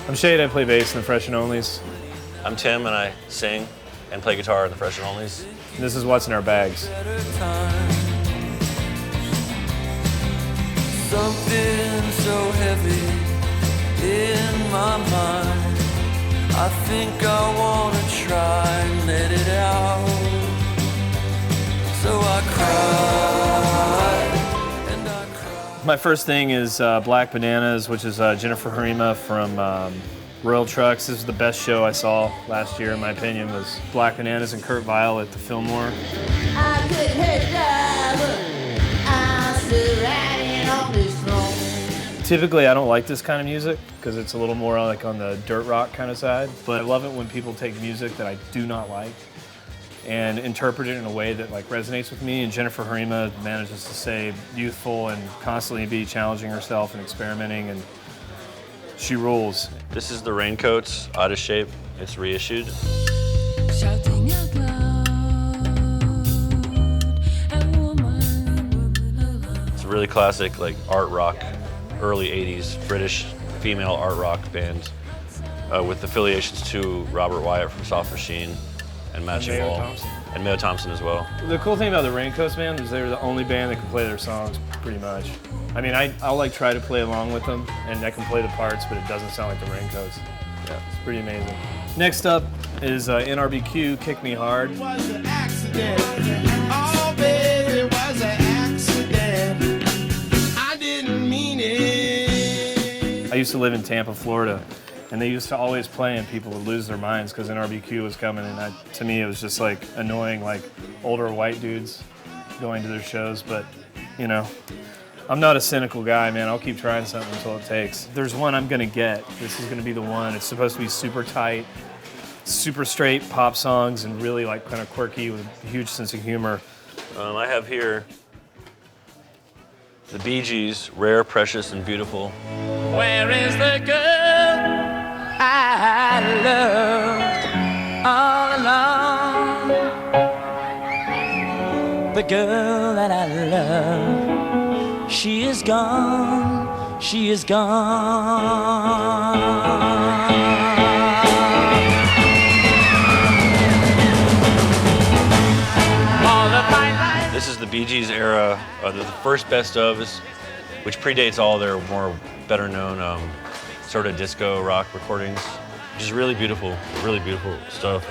I'm Shayde, I play bass in the Fresh and Onlys. I'm Tim, and I sing and play guitar in the Fresh and Onlys. And this is What's in Our Bags. Something so heavy in my mind. I think I wanna try and let it out. So I cried and I cried. My first thing is Black Bananas, which is Jennifer Harima from Royal Trucks. This is the best show I saw last year, in my opinion, was Black Bananas and Kurt Vile at the Fillmore. I could hit I'm still riding on this throne. Typically, I don't like this kind of music because it's a little more like on the dirt rock kind of side, but I love it when people take music that I do not like and interpret it in a way that like resonates with me. And Jennifer Harima manages to stay youthful and constantly be challenging herself and experimenting, and she rules. This is the Raincoats, Out of Shape. It's reissued. Shouting out loud, a woman. It's a really classic, like art rock, early '80s British female art rock band with affiliations to Robert Wyatt from Soft Machine and Matching Mayo Wall, Thompson. and Mayo Thompson as well. The cool thing about the Raincoats, man, is they're the only band that can play their songs pretty much. I mean, I'll like try to play along with them, and I can play the parts, but it doesn't sound like the Raincoats. Yeah, it's pretty amazing. Next up is NRBQ, Kick Me Hard. It was an accident. Oh, baby, it was an accident. I didn't mean it. I used to live in Tampa, Florida, and they used to always play, and people would lose their minds because NRBQ was coming, and to me, it was just like annoying, like older white dudes going to their shows, but you know, I'm not a cynical guy, man. I'll keep trying something until it takes. There's one I'm gonna get. This is gonna be the one. It's supposed to be super tight, super straight pop songs, and really like kind of quirky with a huge sense of humor. I have here the Bee Gees, Rare, Precious, and Beautiful. Where is the girl I loved all along? The girl that I love, she is gone, she is gone. This is the Bee Gees era, the first best ofs, which predates all their more better known sort of disco rock recordings, which is really beautiful stuff.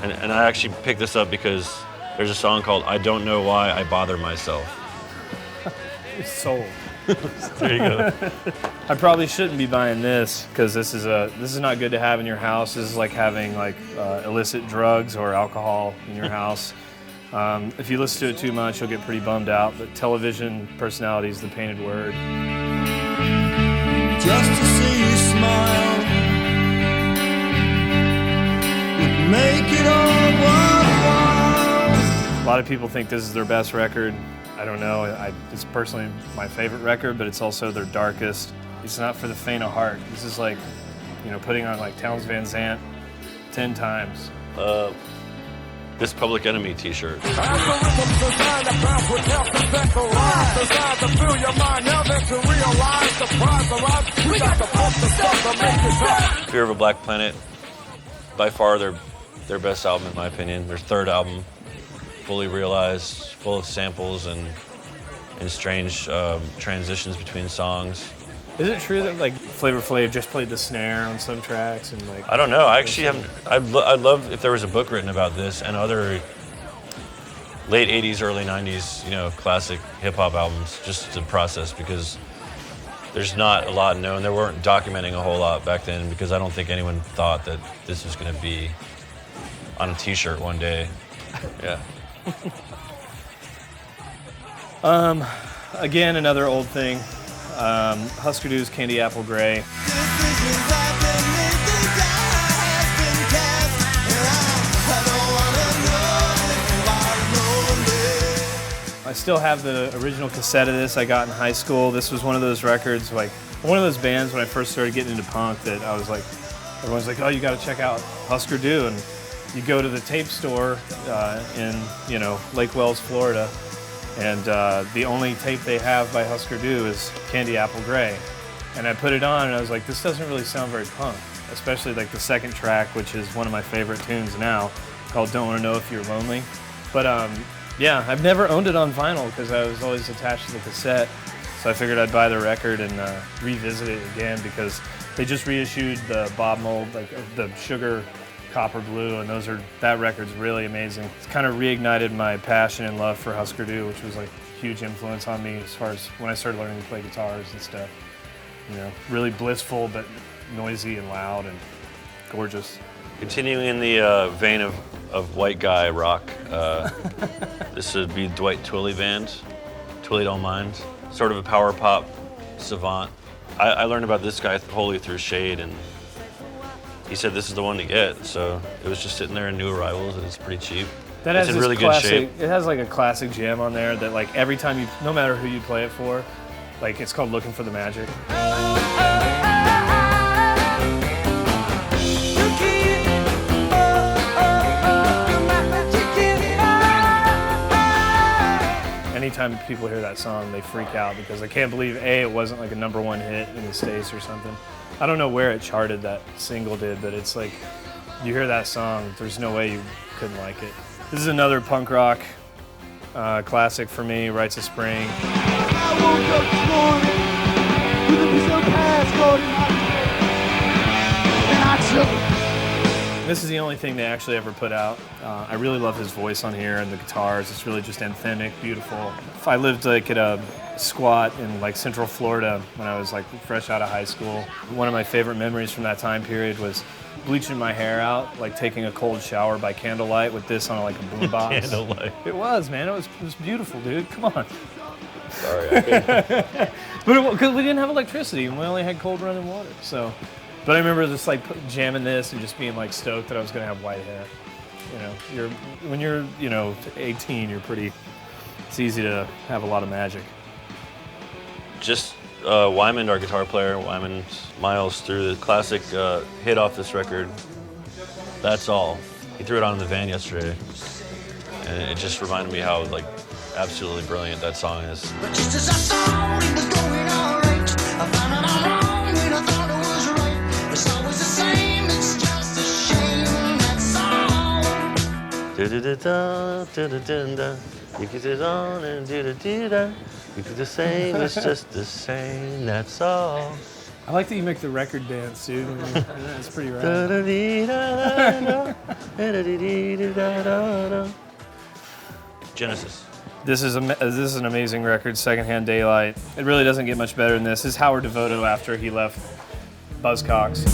And I actually picked this up because there's a song called I Don't Know Why I Bother Myself. It's sold. There you go. I probably shouldn't be buying this because this is not good to have in your house. This is like having like illicit drugs or alcohol in your house. If you listen to it too much, you'll get pretty bummed out. But television personality is the painted word. Just to see you smile would make it all worthwhile. A lot of people think this is their best record. I don't know. It's personally my favorite record, but it's also their darkest. It's not for the faint of heart. This is like, you know, putting on like Townes Van Zandt 10 times. This Public Enemy t-shirt. If Fear of a Black Planet, by far their best album in my opinion. Their third album, fully realized, full of samples and strange transitions between songs. Is it true that like Flavor Flav just played the snare on some tracks and like? I don't know. I actually haven't. I'd love if there was a book written about this and other late '80s, early '90s, you know, classic hip hop albums, just to process, because there's not a lot known. They weren't documenting a whole lot back then because I don't think anyone thought that this was going to be on a T-shirt one day. Yeah. Again, another old thing. Hüsker Du's Candy Apple Gray. I still have the original cassette of this I got in high school. This was one of those records, like one of those bands when I first started getting into punk that I was like, everyone's like, oh, you got to check out Hüsker Du. And you go to the tape store in, you know, Lake Wells, Florida, and the only tape they have by Hüsker Du is Candy Apple Gray. And I put it on and I was like, this doesn't really sound very punk, especially like the second track, which is one of my favorite tunes now, called Don't Wanna Know If You're Lonely. But yeah, I've never owned it on vinyl because I was always attached to the cassette. So I figured I'd buy the record and revisit it again because they just reissued the Bob Mold, like the Sugar Copper Blue, and that record's really amazing. It's kind of reignited my passion and love for Hüsker Dü, which was like a huge influence on me as far as when I started learning to play guitars and stuff. You know, really blissful but noisy and loud and gorgeous. Continuing in the vein of white guy rock, this would be Dwight Twilley band. Twilley Don't Mind. Sort of a power pop savant. I learned about this guy wholly through Shayde, and he said this is the one to get. So it was just sitting there in New Arrivals, and it's pretty cheap. That it's has in this really classic, good shape. It has like a classic jam on there that like every time you, no matter who you play it for, like it's called Looking for the Magic. Anytime people hear that song, they freak out because I can't believe it wasn't like a #1 hit in the States or something. I don't know where it charted, that single did, but it's like, you hear that song, there's no way you couldn't like it. This is another punk rock classic for me, Rites of Spring. I woke up this morning with a piece of passcode in my hand, and I took it. This is the only thing they actually ever put out. I really love his voice on here and the guitars. It's really just anthemic, beautiful. I lived like at a squat in like Central Florida when I was like fresh out of high school. One of my favorite memories from that time period was bleaching my hair out, like taking a cold shower by candlelight with this on like a boombox. Candlelight. It was, man. It was beautiful, dude. Come on. Sorry, I couldn't. But because we didn't have electricity and we only had cold running water, so. But I remember just like jamming this and just being like stoked that I was gonna have white hair. You know, when you're 18, you're pretty. It's easy to have a lot of magic. Just Wyman, our guitar player, Wyman Miles, threw the classic hit off this record. That's All. He threw it on in the van yesterday, and it just reminded me how like absolutely brilliant that song is. But just as I thought it was going all right, I found out I'm wrong when I thought it was right. It's always the same, it's just a shame, that's all. Da-da-da-da, da-da-da-da. You could sit on and do-da-do-da. You could the same, it's just the same, that's all. I like that you make the record dance, dude. That's pretty rad. Da-da-dee-da-da-da, da-da-dee-dee-da-da-da. Genesis. This is an amazing record, Secondhand Daylight. It really doesn't get much better than this. This is Howard Devoto after he left Buzzcocks.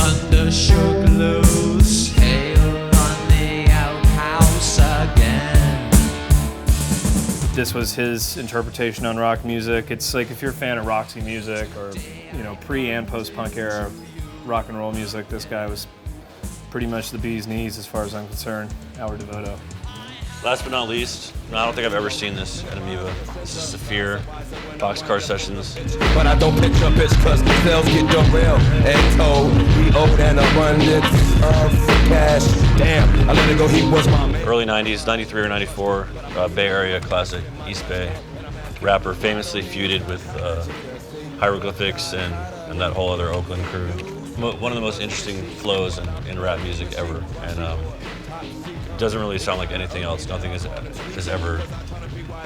Under sugarloaf, hail on the outhouse again. This was his interpretation on rock music. It's like if you're a fan of Roxy music or pre and post-punk era rock and roll music, this guy was pretty much the bee's knees as far as I'm concerned, Howard Devoto. Last but not least, I don't think I've ever seen this at Amoeba. This is Saafir, Boxcar Sessions. But I don't pick up his cause the sales get derailed and told he owed an abundance of cash. Damn, I let it go, he was my man. Early 90s, 93 or 94, Bay Area classic, East Bay. Rapper famously feuded with Hieroglyphics and that whole other Oakland crew. One of the most interesting flows in rap music ever. And doesn't really sound like anything else. Nothing has ever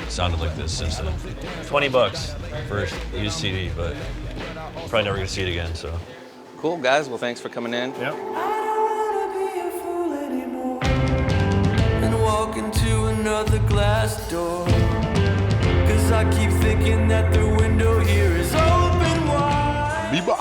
sounded like this since then. $20 for a used CD, but probably never gonna see it again, so. Cool, guys. Well, thanks for coming in. Yep. And walk into another glass door. Cause I keep thinking that the window here is open wide. Amoeba